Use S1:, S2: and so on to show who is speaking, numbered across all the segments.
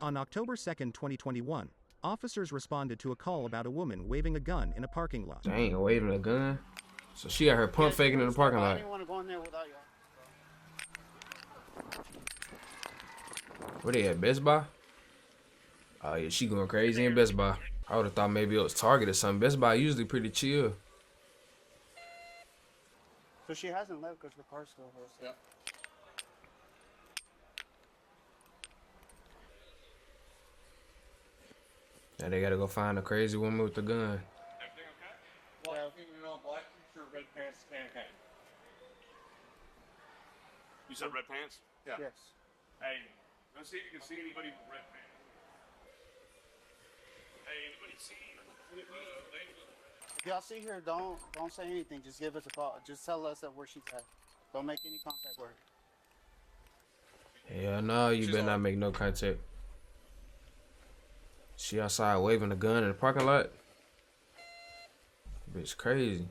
S1: On October 2nd, 2021, officers responded to a call about a woman waving a gun in a parking lot.
S2: Dang, waving a gun? So she got her pump faking in the parking lot.
S3: I didn't want to go in there without you.
S2: Where they at, Best Buy? Oh yeah, she going crazy in Best Buy. I would have thought maybe it was Target or something. Best Buy usually pretty chill.
S3: So she hasn't left because the car's still here.
S4: Yep.
S2: Now they gotta go find a crazy woman with the gun.
S4: Everything okay? Black female, black t-shirt, red pants, tan hat. You said red pants? Yeah.
S3: Yes.
S4: Hey, let's see if you can see anybody with red pants. Hey, anybody see lady?
S3: If y'all see her, don't say anything. Just give us a call. Just tell us that where she's at. Don't make any contact with her.
S2: Hell no, you better not make no contact. She outside waving a gun in the parking lot. Bitch crazy.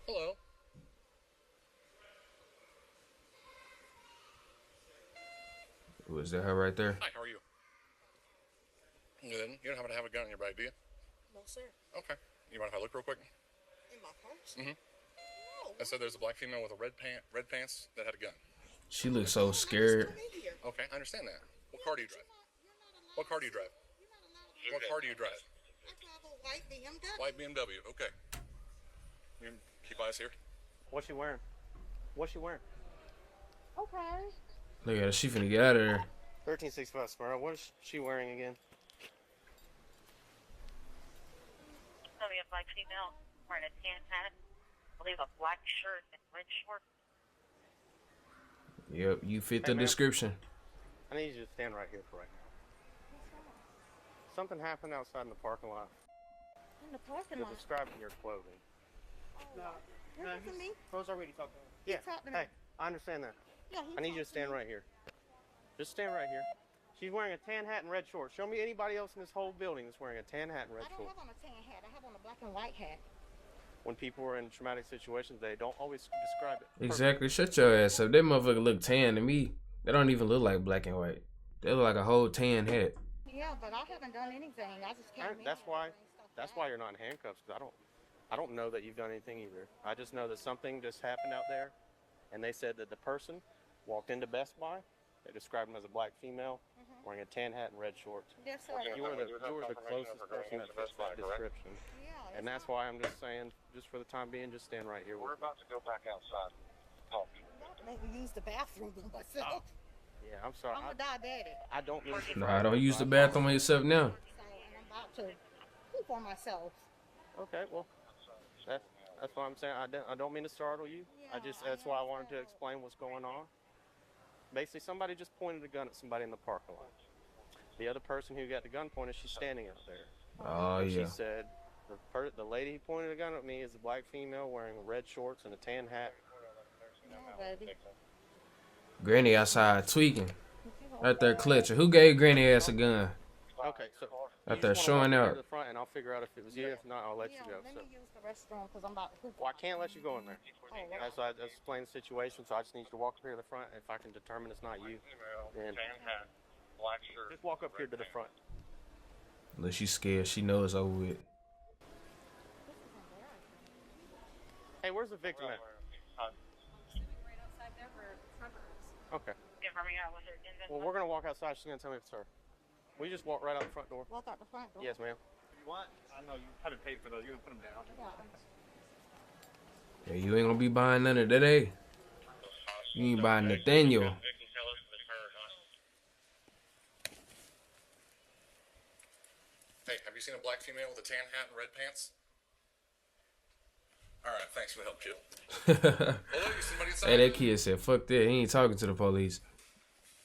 S4: Hello.
S2: Was that her right there?
S4: Hi, how are you? Good. You don't happen to have a gun in your bag, do you?
S5: No, sir.
S4: Okay. You mind if I look real quick?
S5: In my purse?
S4: Mm-hmm.
S5: No.
S4: I said there's a black female with a red pants that had a gun.
S2: She looks so scared.
S4: Okay, I understand that. What car do you drive? What car do you drive? What car do you drive?
S5: I drive a white BMW.
S4: White BMW. Okay. You can keep eyes here.
S3: What's she wearing? What's she wearing?
S5: Okay.
S2: Look at her, she finna get out of there.
S3: 1365 Smyrna. What is she wearing again?
S6: So we have black female wearing a tan hat, I believe a black shirt and red shorts.
S2: Yep, you fit the description.
S3: I need you to stand right here for right now. Something happened outside in the parking lot.
S5: In the parking
S3: You're
S5: lot.
S3: describing your clothing.
S5: You're looking at me?
S3: Bro's already talking. Yeah.
S5: talking to
S3: Hey, I understand that.
S5: Yeah, he
S3: I need you to
S5: talked
S3: stand
S5: me.
S3: right here. Just stand right here. She's wearing a tan hat and red shorts. Show me anybody else in this whole building that's wearing a tan hat and red
S5: I don't
S3: shorts.
S5: have on a tan hat. I have on a black and white hat.
S3: When people are in traumatic situations, they don't always describe it.
S2: Exactly, shut your ass up. That motherfucker look tan to me. They don't even look like black and white. They look like a whole tan hat.
S5: Yeah, but I haven't done anything. I just came in.
S3: That's
S5: and
S3: why.
S5: everything stuff
S3: That's
S5: back.
S3: why you're not in handcuffs. Cause I don't know that you've done anything either. I just know that something just happened out there, and they said that the person walked into Best Buy. They described him as a black female wearing a tan hat and red shorts.
S5: Yes, sir.
S3: You were the closest person that fits that description.
S5: Yeah.
S3: And that's why I'm just saying, just for the time being, just stand right here.
S7: We're about to go back outside. Talk.
S5: Maybe use the bathroom by myself.
S3: Yeah, I'm sorry.
S5: I'm a diabetic.
S3: I don't mean to.
S2: Nah, don't use the bathroom on yourself now.
S5: So, and I'm about to poop on myself.
S3: Okay, well, that's what I'm saying. I don't mean to startle you.
S5: Yeah,
S3: That's why I wanted to explain what's going on. Basically, somebody just pointed a gun at somebody in the parking lot. The other person who got the gun pointed, she's standing out there.
S2: Oh
S3: And
S2: yeah.
S3: She said, the lady who pointed a gun at me is a black female wearing red shorts and a tan hat.
S5: Yeah, baby.
S2: Granny outside tweaking. Right there clutching. Who gave Granny ass a gun?
S3: Okay, so
S2: Out
S3: you
S2: there
S3: just wanna
S2: showing
S3: walk
S2: out.
S3: here to the front, and I'll figure out if it was you. If not, I'll let you go.
S5: Let
S3: So.
S5: me use the restroom because I'm about to poop.
S3: Well, I can't let you go in there.
S5: Oh, well,
S3: That's why I just explained the situation, so I just need you to walk up here to the front. If I can determine it's not you, then
S7: Tan hat, black shirt.
S3: just walk up here to the front.
S2: Look, she's scared. She knows it's over with.
S3: Hey, where's the victim at?
S6: Right outside there where Trevor is.
S3: Okay.
S6: Confirming out with her.
S3: Well, we're gonna walk outside. She's gonna tell me if it's her. We just walk right out the front door.
S5: walk out the front door.
S3: Yes, ma'am.
S4: You want? I know you haven't paid for those. You can put them down.
S5: Yeah.
S2: Yeah, you ain't gonna be buying none of that, eh? You ain't buying Nathaniel.
S4: Hey, have you seen a black female with a tan hat and red pants? All right, thanks for the help, kid. Hello, you somebody inside?
S2: Hey, that kid said, fuck that. He ain't talking to the police.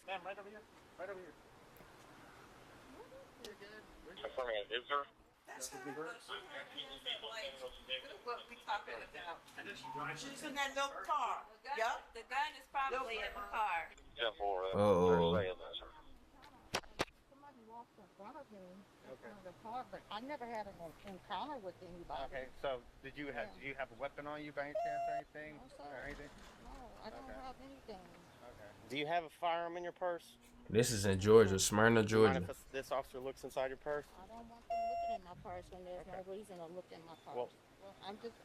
S3: Ma'am, right over here. Right over here.
S7: Confirming it is her.
S8: What we talking about? She's in that little car. Yup.
S6: The gun is probably in the car.
S7: Yeah, for
S2: Uh-oh.
S7: saying that's her.
S5: Somebody walked in front of me in front of the car, but I never had an encounter with anybody.
S3: Okay, so did you have a weapon on you by any chance or anything?
S5: No, sir.
S3: Or anything?
S5: No, I don't
S3: Okay.
S5: have anything.
S3: Okay. Do you have a firearm in your purse?
S2: This is in Georgia, Smyrna,
S3: Do you mind
S2: Georgia.
S3: if this officer looks inside your purse?
S5: I don't want them looking in my purse when there's no reason to look in my purse.
S3: Well,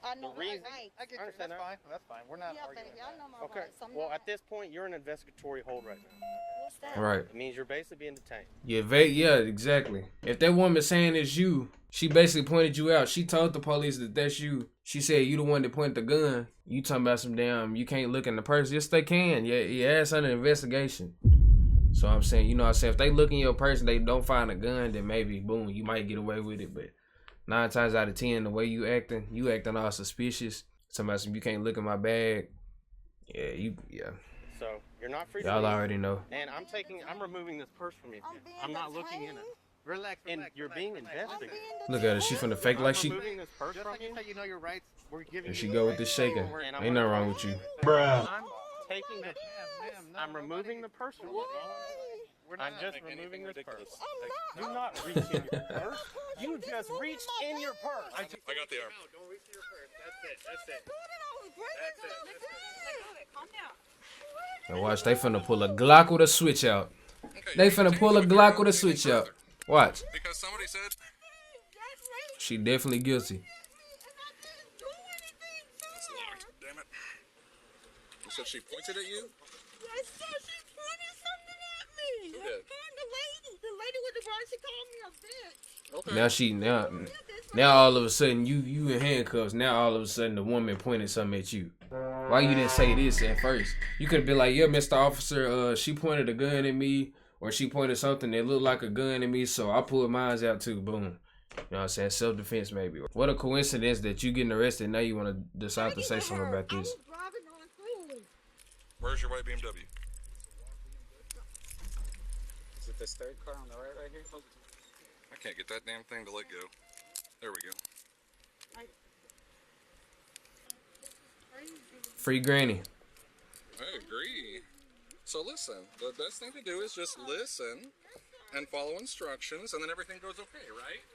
S5: I know
S3: the
S5: my
S3: reason-
S5: rights.
S9: I get you.
S3: understand
S9: That's
S3: that.
S9: fine. That's fine. We're not
S5: Yeah,
S9: arguing
S5: baby,
S9: that.
S5: I know my
S3: Okay.
S5: rights. I'm
S3: Well,
S5: not.
S3: at this point, you're in investigatory hold right now.
S5: What's that?
S2: Right.
S3: It means you're basically being detained.
S2: Yeah, exactly. If that woman saying it's you, she basically pointed you out. She told the police that that's you. She said you the one that pointed the gun. You talking about some damn, you can't look in the purse. Yes, they can. Yeah, your ass under investigation. So I'm saying, you know what I'm saying? If they look in your purse and they don't find a gun, then maybe, boom, you might get away with it. But 9 times out of 10, the way you acting all suspicious. Somebody said, you can't look in my bag. Yeah.
S3: So you're not free to
S2: Y'all
S3: leave.
S2: already know.
S3: And I'm removing this purse from you. I'm not looking in it.
S9: Relax.
S3: And
S9: relax,
S3: you're
S9: relax,
S3: being
S9: relax.
S3: investigated.
S2: Look at her. She finna fake like she.
S3: removing this purse
S9: Just
S3: from
S9: like you
S3: you.
S9: say you know your rights, we're giving
S2: And she
S9: you
S2: go
S9: the
S2: with this
S9: right
S2: shaking.
S9: to-
S3: And I'm
S2: Ain't nothing wrong with you.
S3: I'm taking the.
S9: Ma'am, no,
S3: I'm removing the purse from you.
S9: We're
S3: I'm
S9: not
S3: just
S9: making
S3: removing
S9: anything
S3: this
S9: ridiculous.
S3: purse. Do not reach in your purse. You just reached in your purse.
S4: I got the arm.
S9: No, don't reach for your purse. That's it.
S8: Calm down.
S2: And watch, they finna pull a Glock with a switch out.
S4: Okay,
S2: They
S4: you
S2: finna
S4: can't
S2: pull a
S4: take
S2: Glock
S4: it
S2: with a
S4: anything
S2: switch out.
S4: further.
S2: Watch.
S4: Because somebody said,
S2: She definitely guilty.
S4: it's locked, damn it. You said she pointed at you?
S5: Yes, sir. She pointed something at me.
S4: Who did?
S5: The lady with the brush, she called me a bitch.
S4: Okay.
S2: Now all of a sudden you in handcuffs. Now all of a sudden the woman pointed something at you. Why you didn't say this at first? You could have been like, yeah, Mr. Officer, she pointed a gun at me, or she pointed something that looked like a gun at me, so I pulled mine out too. Boom. You know what I'm saying? Self-defense maybe. What a coincidence that you getting arrested. Now you want to decide to say something about this.
S5: Driving on through.
S4: Where's your white BMW?
S10: Is it this third car on the right here?
S4: I can't get that damn thing to let go. There we go.
S2: Free granny.
S4: I agree. So listen, the best thing to do is just listen and follow instructions, and then everything goes okay, right?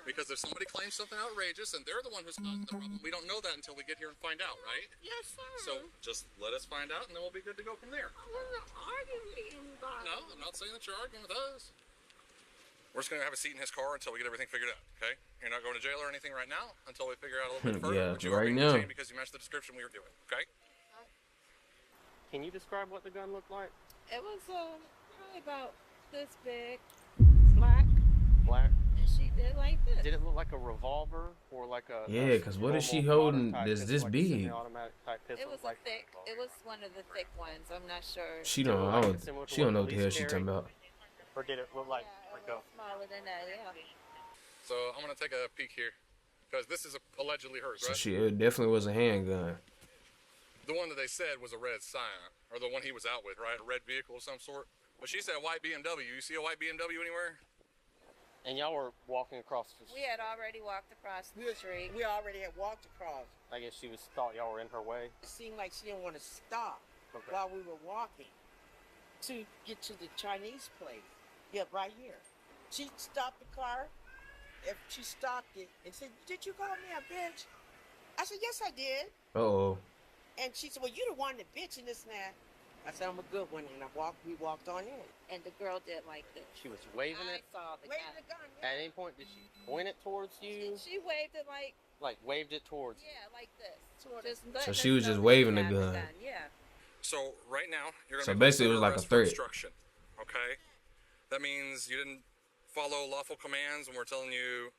S4: Because if somebody claims something outrageous and they're the one who's causing the problem, we don't know that until we get here and find out, right?
S5: Yes, sir.
S4: So just let us find out, and then we'll be good to go from there.
S5: I wasn't arguing with anybody.
S4: No, I'm not saying that you're arguing with us. We're just going to have a seat in his car until we get everything figured out, okay? You're not going to jail or anything right now until we figure out a little bit further.
S2: Yeah,
S4: but you are
S2: right
S4: being
S2: now.
S4: detained because you matched the description we were doing, okay?
S3: Can you describe what the gun looked like?
S11: It was probably about this big, black,
S3: Black.
S11: and she did like this.
S3: Did it look like a revolver or like a?
S2: Yeah, 'cause what is she
S3: normal
S2: holding
S3: modern type
S2: that's
S3: pistol,
S2: this
S3: like a
S2: big?
S3: semi-automatic type pistol,
S11: It was
S3: like,
S11: a thick. It was one of the thick ones. I'm not sure.
S2: She
S3: Did it
S2: don't
S3: look like
S2: know.
S3: it's similar to
S2: She don't
S3: what
S2: know what the hell
S3: police
S2: she talking
S3: carry?
S2: about.
S3: Or did it look like
S11: Yeah,
S3: like
S11: it was smaller than that. Yeah.
S4: So I'm going to take a peek here because this is allegedly hers,
S2: So
S4: right?
S2: it definitely was a handgun.
S4: The one that they said was a red Scion, or the one he was out with, right? A red vehicle of some sort. But she said white BMW. You see a white BMW anywhere?
S3: And y'all were walking across the
S11: We had already walked across the street.
S8: We already had walked across.
S3: I guess she thought y'all were in her way.
S8: It seemed like she didn't want to stop
S3: Okay.
S8: while we were walking to get to the Chinese place. Yeah, right here. She stopped the car. If she stopped it and said, "Did you call me a bitch?" I said, "Yes, I did."
S2: Uh-oh.
S8: And she said, "Well, you the one that bitch and this and that." I said, "I'm a good one," and we walked on in.
S11: And the girl did like this.
S3: She was waving
S11: I
S3: it.
S11: saw the
S8: Waving
S11: gun.
S8: the gun.
S3: At any point, did she point it towards you?
S11: She waved it like,
S3: Like waved it towards you?
S11: yeah, like this.
S8: Sort of.
S11: Just
S2: So
S11: letting
S2: she
S11: us
S2: was
S11: know
S2: just
S11: that
S2: waving
S11: she
S2: the
S11: had
S2: gun.
S11: Yeah.
S4: So right now, you're going to
S2: So basically it was like a threat.
S4: Obstruction, okay? That means you didn't follow lawful commands when we're telling you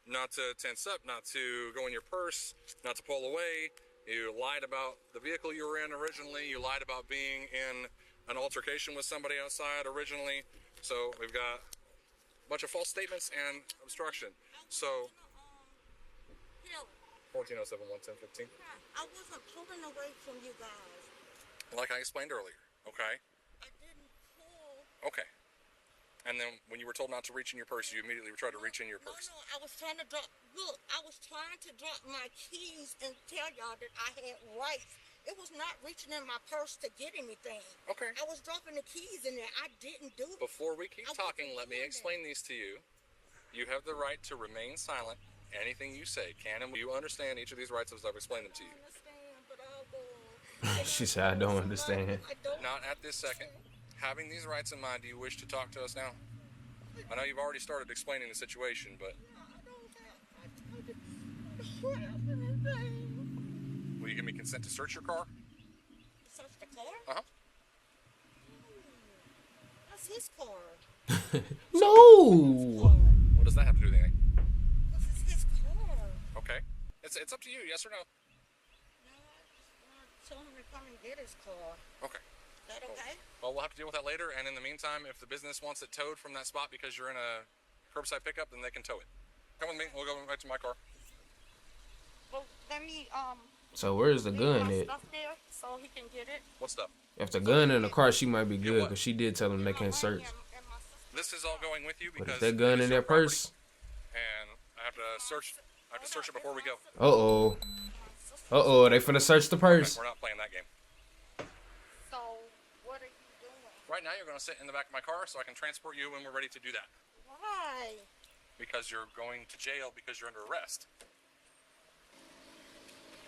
S4: not to tense up, not to go in your purse, not to pull away. You lied about the vehicle you were in originally. You lied about being in an altercation with somebody outside originally. So we've got a bunch of false statements and obstruction. So 1407 110 15.
S5: I wasn't pulling away from you guys.
S4: Like I explained earlier, okay?
S5: I didn't pull.
S4: Okay. And then when you were told not to reach in your purse, you immediately tried to reach in your purse.
S5: No, I was trying to drop. Look, I was trying to drop my keys and tell y'all that I had rights. It was not reaching in my purse to get anything.
S4: Okay.
S5: I was dropping the keys in there. I didn't do it.
S4: Before we keep
S5: I
S4: talking,
S5: wasn't
S4: let me
S5: doing
S4: explain these to you. You have the right to remain silent. Anything you say can, and you understand each of these rights as I've explained them to
S5: I
S4: you.
S5: understand, but I'll go.
S2: She said, I don't understand.
S4: Not at this second. Having these rights in mind, do you wish to talk to us now? I know you've already started explaining the situation, but... Will you give me consent to search your car?
S5: Search the car?
S4: Uh-huh.
S5: That's his car.
S2: No!
S4: What does that have to do with anything?
S5: This is his car.
S4: Okay. It's up to you, yes or no?
S5: No, I just want to tell him to come and get his car.
S4: Okay.
S5: Is that okay?
S4: Well, we'll have to deal with that later, and in the meantime, if the business wants it towed from that spot because you're in a curbside pickup, then they can tow it. Come with me, we'll go back to my car.
S5: Well, let me,
S2: So where's the
S5: leave
S2: gun
S5: my
S2: at?
S5: stuff there so he can get it.
S4: What stuff?
S2: If the gun in the car, she might be good, because she did tell them they can't search.
S4: This is all going with you
S2: But
S4: because
S2: if that gun in their purse,
S4: and I have to search it before we go.
S2: they finna search the purse.
S4: We're not playing that game.
S5: So, what are you doing?
S4: Right now, you're going to sit in the back of my car so I can transport you when we're ready to do that.
S5: Why?
S4: Because you're going to jail because you're under arrest.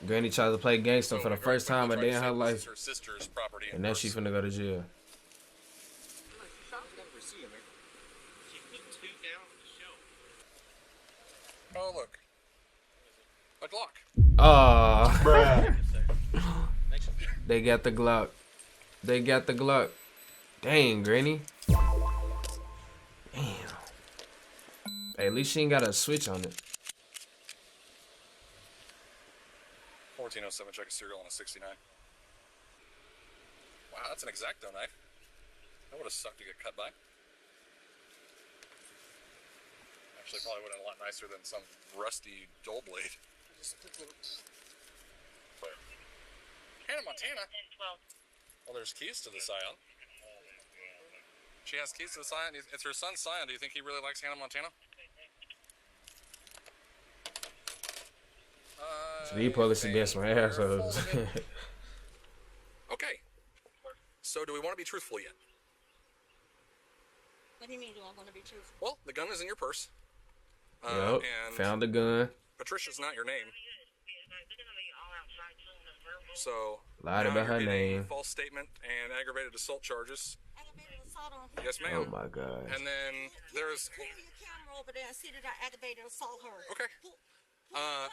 S2: Granny tried to play gangster for the first time a day in her life,
S4: Her sister's property
S2: and now she's finna go to jail.
S4: Oh, look. A Glock.
S2: They got the Glock. They got the Glock. Dang, Granny. Damn. Hey, at least she ain't got a switch on it.
S4: 1407, check a serial on a 69. Wow, that's an X-Acto knife. That would have sucked to get cut by. Actually, probably would have been a lot nicer than some rusty dull blade. Hannah Montana? Well, there's keys to the Scion. She has keys to the Scion. It's her son's Scion. Do you think he really likes Hannah Montana?
S2: So these police against my assholes.
S4: Okay. So do we want to be truthful yet?
S5: What do you mean, do I want to be truthful?
S4: Well, the gun is in your purse.
S2: Yep,
S4: And
S2: found the gun.
S4: Patricia's not your name. So,
S2: Lied about her name.
S4: False statement and aggravated assault charges.
S5: Aggravated assault on him.
S4: Yes, ma'am.
S2: Oh my God.
S4: And then there's...
S5: Pull your camera over there and see that I aggravated assault her.
S4: Okay.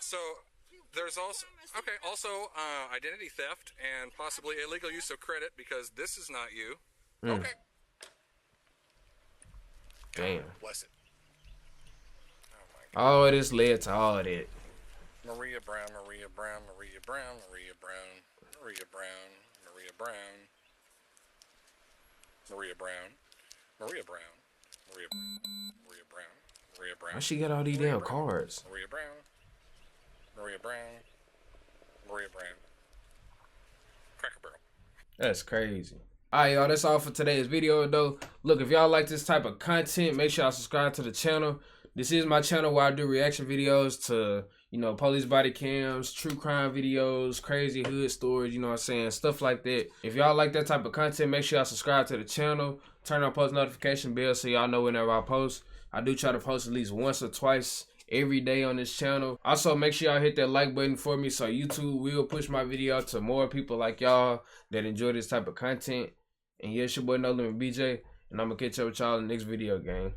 S4: So there's also identity theft and possibly illegal use of credit because this is not you. Okay.
S2: Damn.
S4: Bless it.
S2: Oh, this led to all that.
S4: Maria Brown, Maria Brown, Maria Brown, Maria Brown, Maria Brown, Maria Brown, Maria Brown, Maria Brown, Maria Brown, Maria Brown.
S2: Why she got all these damn cards?
S4: Maria Brown, Maria Brown, Maria Brown. Cracker Barrel.
S2: That's crazy. Alright, y'all, that's all for today's video, though. Look, if y'all like this type of content, make sure y'all subscribe to the channel. This is my channel where I do reaction videos to, you know, police body cams, true crime videos, crazy hood stories, you know what I'm saying, stuff like that. If y'all like that type of content, make sure y'all subscribe to the channel. Turn on post notification bell so y'all know whenever I post. I do try to post at least once or twice every day on this channel. Also, make sure y'all hit that like button for me so YouTube will push my video out to more people like y'all that enjoy this type of content. And yeah, it's your boy NoLimit BJ, and I'm gonna catch up with y'all in the next video, gang.